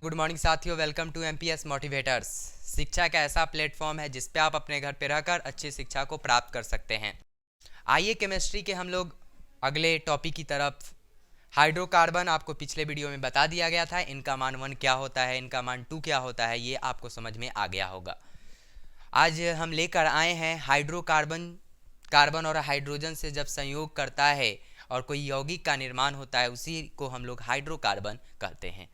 Good morning साथियों, welcome to MPS motivators. शिक्षा का ऐसा प्लेटफॉर्म है जिस पे आप अपने घर पे रहकर अच्छी शिक्षा को प्राप्त कर सकते हैं। आइए केमिस्ट्री के हम लोग अगले टॉपिक की तरफ। हाइड्रोकार्बन आपको पिछले वीडियो में बता दिया गया था, इनका मान 1 क्या होता है, इनका मान 2 क्या होता है, ये आपको समझ में आ गया होगा। आज हम लेकर आए हैं हाइड्रोकार्बन। कार्बन और हाइड्रोजन से जब संयोग करता है और कोई यौगिक का निर्माण होता है, उसी को हम लोग हाइड्रोकार्बन कहते हैं।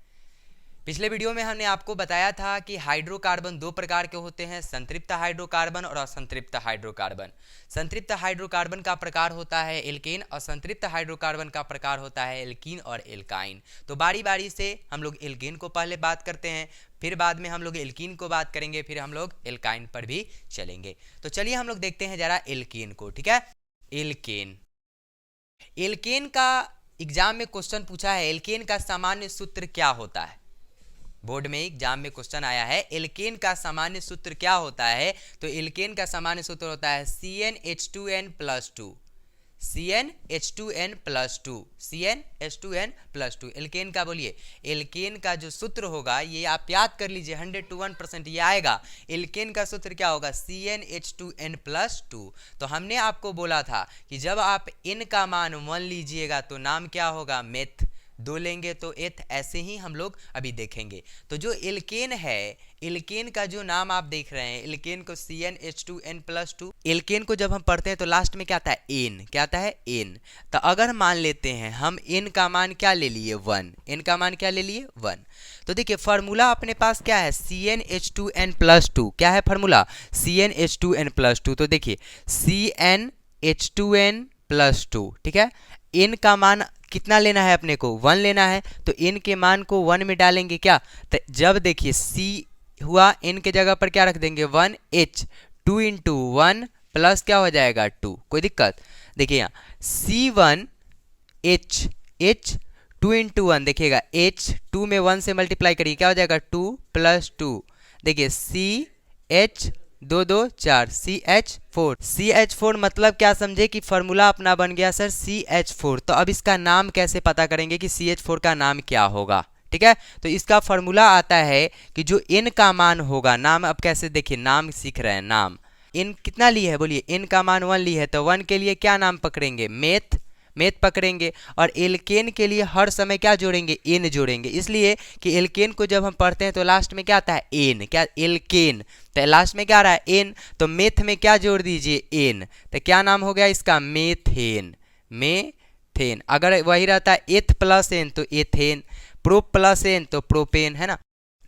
पिछले वीडियो में हमने आपको बताया था कि हाइड्रोकार्बन दो प्रकार के होते हैं, संतृप्त हाइड्रोकार्बन और असंतृप्त हाइड्रोकार्बन। संतृप्त हाइड्रोकार्बन का प्रकार होता है एल्केन, असंतृप्त हाइड्रोकार्बन का प्रकार होता है एल्कीन और एल्काइन। तो बारी बारी से हम लोग एल्केन को पहले बात करते हैं, फिर बाद में हम लोग एल्कीन को बात करेंगे, फिर हम लोग एल्काइन पर भी चलेंगे। तो चलिए हम लोग देखते हैं जरा एल्केन को। ठीक है, एल्केन। एल्केन का एग्जाम में क्वेश्चन पूछा है, एल्केन का सामान्य सूत्र क्या होता है। बोर्ड में एग्जाम में क्वेश्चन आया है, एल्केन का सामान्य सूत्र क्या होता है। तो एल्केन का सामान्य सूत्र होता है CnH2n+2। CnH2n+2, CnH2n+2। एल्केन का बोलिए, एल्केन का जो सूत्र होगा ये आप याद कर लीजिए, 100 to 1% ये आएगा। एल्केन का सूत्र क्या होगा, CnH2n+2। तो हमने आपको बोला था कि जब आप n का मान 1 लीजिएगा तो नाम क्या होगा, मेथ। 2 लेंगे तो एथ, ऐसे ही हम लोग अभी देखेंगे। तो जो एल्केन है, एल्केन का जो नाम आप देख रहे हैं, एल्केन को CnH2n+2। एल्केन को जब हम पढ़ते हैं तो लास्ट में क्या आता है, एन। क्या आता है, एन। तो अगर मान लेते हैं हम एन का मान क्या ले लिए, 1। एन का मान क्या ले लिए, 1। तो देखिए फार्मूला अपने पास क्या है, CnH2n+2। क्या है फार्मूला, CnH2n+2। तो देखिए CnH2n+2, ठीक है। एन का मान कितना लेना है अपने को, 1 लेना है। तो n के मान को 1 में डालेंगे क्या, तो जब देखिए c हुआ, n के जगह पर क्या रख देंगे, 1 h। 2 × 1 प्लस क्या हो जाएगा, 2। कोई दिक्कत, देखिए यहाँ C1 h, h 2 × 1 देखिएगा, h 2 में 1 से मल्टीप्लाई करिए, क्या हो जाएगा, 2 + 2। देखिए CH 2 2 4, CH4। CH4 मतलब क्या समझे कि फॉर्मूला अपना बन गया सर CH4। तो अब इसका नाम कैसे पता करेंगे कि CH4 का नाम क्या होगा। ठीक है, तो इसका फॉर्मूला आता है कि जो n का मान होगा, नाम अब कैसे देखिए, नाम सीख रहे हैं, नाम n कितना लिए है, बोलिए n का मान 1 लिए है, तो 1 के लिए क्या नाम पकड़ेंगे, मेथ। मेथ पकड़ेंगे। और एल्केन के लिए हर समय क्या जोड़ेंगे, एन जोड़ेंगे, इसलिए कि एल्केन को जब हम पढ़ते हैं तो लास्ट में क्या आता है, एन। क्या, एल्केन, तो लास्ट में क्या आ रहा है, एन। तो मेथ में क्या जोड़ दीजिए, एन। तो क्या नाम हो गया इसका, मेथेन। मेथेन। अगर वही रहता है एथ प्लस एन तो एथेन, प्रो प्लस एन तो प्रोपेन, है ना।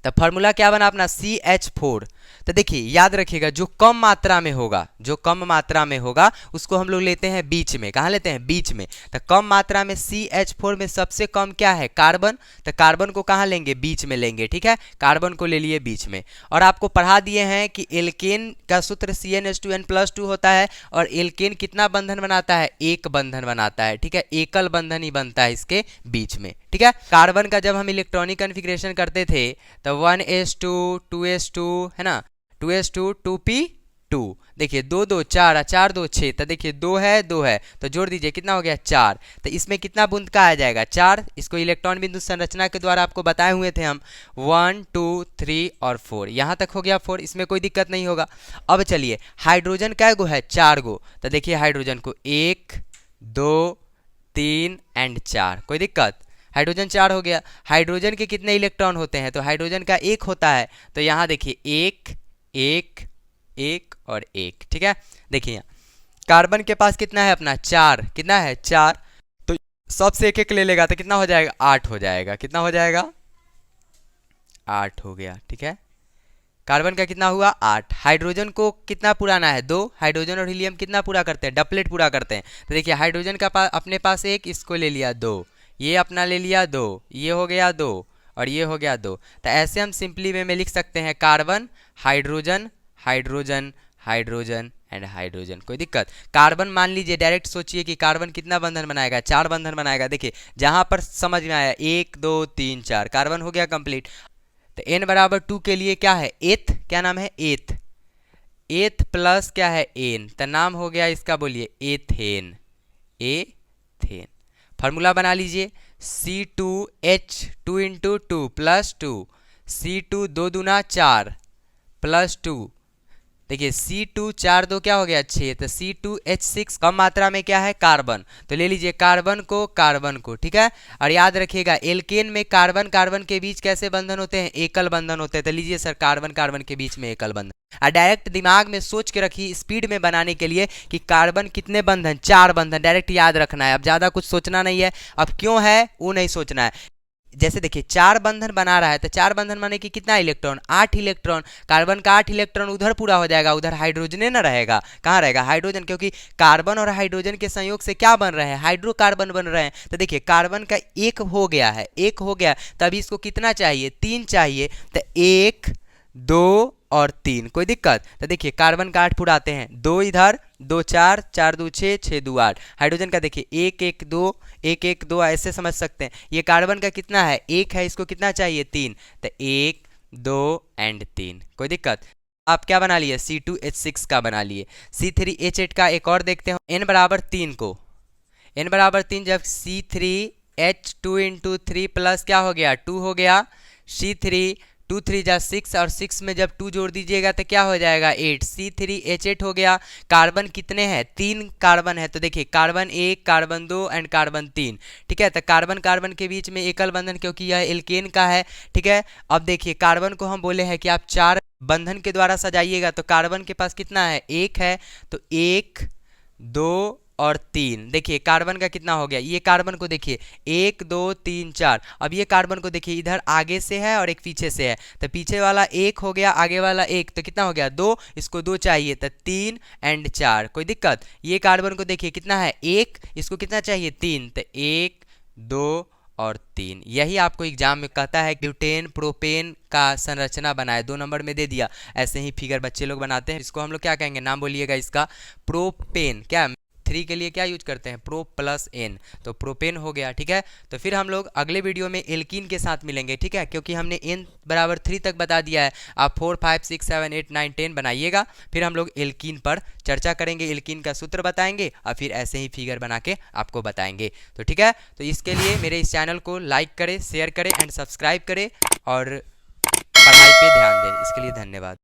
तो फार्मूला क्या बना अपना, CH4। तो देखिए याद रखिएगा, जो कम मात्रा में होगा, जो कम मात्रा में होगा उसको हम लोग लेते हैं बीच में। कहाँ लेते हैं, बीच में। तो कम मात्रा में CH4 में सबसे कम क्या है, कार्बन। तो कार्बन को कहाँ लेंगे, बीच में लेंगे। ठीक है, कार्बन को ले लिए बीच में। और आपको पढ़ा दिए हैं कि एल्केन का सूत्र CnH2n+2 होता है, और एल्केन कितना बंधन बनाता है, एक बंधन बनाता है। ठीक है, एकल बंधन ही बनता है इसके बीच में। ठीक है, कार्बन का जब हम इलेक्ट्रॉनिक कन्फिग्रेशन करते थे तो 1s2 2s2, है ना, 2s2 2p2। देखिए 2 2 4, 4 2 6। तो देखिए 2 है 2 है, तो जोड़ दीजिए, कितना हो गया, 4। तो इसमें कितना बूंद का आ जाएगा, 4। इसको इलेक्ट्रॉन बिंदु संरचना के द्वारा आपको बताए हुए थे हम, 1 2 3 और 4। यहाँ तक हो गया 4, इसमें कोई दिक्कत नहीं होगा। अब चलिए हाइड्रोजन कै गो है, 4 गो। तो देखिए हाइड्रोजन को 1 2 3 एंड 4, कोई दिक्कत, हाइड्रोजन 4 हो गया। हाइड्रोजन के कितने इलेक्ट्रॉन होते हैं, तो हाइड्रोजन का 1 होता है। तो यहाँ देखिए 1 1 1 और 1। ठीक है, देखिए यहाँ कार्बन के पास कितना है अपना, 4। कितना है, 4। तो सबसे एक एक ले लेगा तो कितना हो जाएगा, 8 हो जाएगा। कितना हो जाएगा, 8 हो गया। ठीक है, कार्बन का कितना हुआ, 8। हाइड्रोजन को कितना पुराना है, 2। हाइड्रोजन और हीलियम कितना पूरा करते हैं, डबलेट पूरा करते हैं। तो देखिए हाइड्रोजन का अपने पास 1, इसको ले लिया 2, ये अपना ले लिया 2, ये हो गया 2 और ये हो गया 2। तो ऐसे हम सिंपली वे में लिख सकते हैं, carbon hydrogen hydrogen hydrogen and hydrogen. कोई दिक्कत, कार्बन मान लीजिए, डायरेक्ट सोचिए कि कार्बन कितना बंधन बनाएगा, 4 बंधन बनाएगा। देखिए जहां पर समझ में आया, 1 2 3 4, कार्बन हो गया कंप्लीट। तो n बराबर 2 के लिए क्या है, एथ। क्या नाम है, एथ। एथ प्लस क्या है, एन। तो नाम हो गया इसका, बोलिए एथेन। एथेन। फार्मूला बना लीजिए, C2H 2 × 2 + 2, C2 2 दूना 4 प्लस 2, देखिए C2 4 2 क्या हो गया 6, तो C2H6 कम मात्रा में क्या है कार्बन, तो ले लीजिए कार्बन को, ठीक है। और याद रखिएगा एल्केन में कार्बन कार्बन के बीच कैसे बंधन होते हैं, एकल बंधन होते हैं, तो लीजिए सर कार्बन कार्बन के बीच में एकल बंधन। और डायरेक्ट दिमाग में सोच के रखिए स्पीड में बनाने के लिए कि कार्बन कितने बंधन, 4 बंधन, डायरेक्ट याद रखना है, अब ज़्यादा कुछ सोचना नहीं है, अब क्यों है वो नहीं सोचना है। जैसे देखिए 4 बंधन बना रहा है, तो 4 बंधन माने कि कितना इलेक्ट्रॉन, 8 इलेक्ट्रॉन, कार्बन का 8 इलेक्ट्रॉन उधर पूरा हो जाएगा, उधर हाइड्रोजन ना रहेगा, कहाँ रहेगा हाइड्रोजन, क्योंकि कार्बन और हाइड्रोजन के संयोग से क्या बन रहे हैं, हाइड्रोकार्बन बन रहे हैं। तो देखिए कार्बन का एक हो गया है, एक हो गया, तभी इसको कितना चाहिए, 3 चाहिए, तो 1 2 और 3, कोई दिक्कत। तो देखिए कार्बन का 8 पूराते हैं, 2 इधर, 2 4, 4 2 6, 6 2 8। हाइड्रोजन का देखिए 1 1 2, 1 1 2, ऐसे समझ सकते हैं। ये कार्बन का कितना है, 1 है, इसको कितना चाहिए 3, तो 1 2 एंड 3, कोई दिक्कत। आप क्या बना लिए, C2H6 का बना लिए। C3H8 का एक और देखते हैं, n बराबर 3 को, n बराबर 3 जब C3H2 इंटू 3 प्लस क्या हो गया 2 हो गया, C3 2 3 जा 6 और 6 में जब 2 जोड़ दीजिएगा तो क्या हो जाएगा 8, C3H8 हो गया। कार्बन कितने हैं, 3 कार्बन है, तो देखिए कार्बन 1 कार्बन 2 एंड कार्बन 3, ठीक है। तो कार्बन कार्बन के बीच में एकल बंधन, क्योंकि यह एल्केन का है, ठीक है। अब देखिए कार्बन को हम बोले हैं कि आप 4 बंधन के द्वारा सजाइएगा, तो कार्बन के पास कितना है, 1 है, तो 1 2 और 3, देखिए कार्बन का कितना हो गया, ये कार्बन को देखिए 1 2 3 4, अब ये कार्बन को देखिए इधर आगे से है और एक पीछे से है, तो पीछे वाला 1 हो गया, आगे वाला 1, तो कितना हो गया 2, इसको 2 चाहिए, तो 3 एंड 4, कोई दिक्कत। ये कार्बन को देखिए कितना है 1, इसको कितना चाहिए 3, तो 1 2 और 3। यही आपको एग्जाम में कहता है ब्यूटेन प्रोपेन का संरचना बनाए, 2 नंबर में दे दिया। ऐसे ही फिगर बच्चे लोग बनाते हैं, इसको हम लोग क्या कहेंगे, नाम बोलिएगा इसका, प्रोपेन। क्या 3 के लिए क्या यूज करते हैं, प्रो प्लस एन, तो प्रोपेन हो गया, ठीक है। तो फिर हम लोग अगले वीडियो में एल्कीन के साथ मिलेंगे, ठीक है, क्योंकि हमने n बराबर 3 तक बता दिया है। आप 4 5 6 7 8 9 10 बनाइएगा, फिर हम लोग एल्कीन पर चर्चा करेंगे, एल्कीन का सूत्र बताएंगे और फिर ऐसे ही फिगर बना के आपको बताएंगे, तो ठीक है। तो इसके लिए मेरे इस चैनल को लाइक करें, शेयर करें एंड सब्सक्राइब करें और पढ़ाई पे ध्यान दें। इसके लिए धन्यवाद।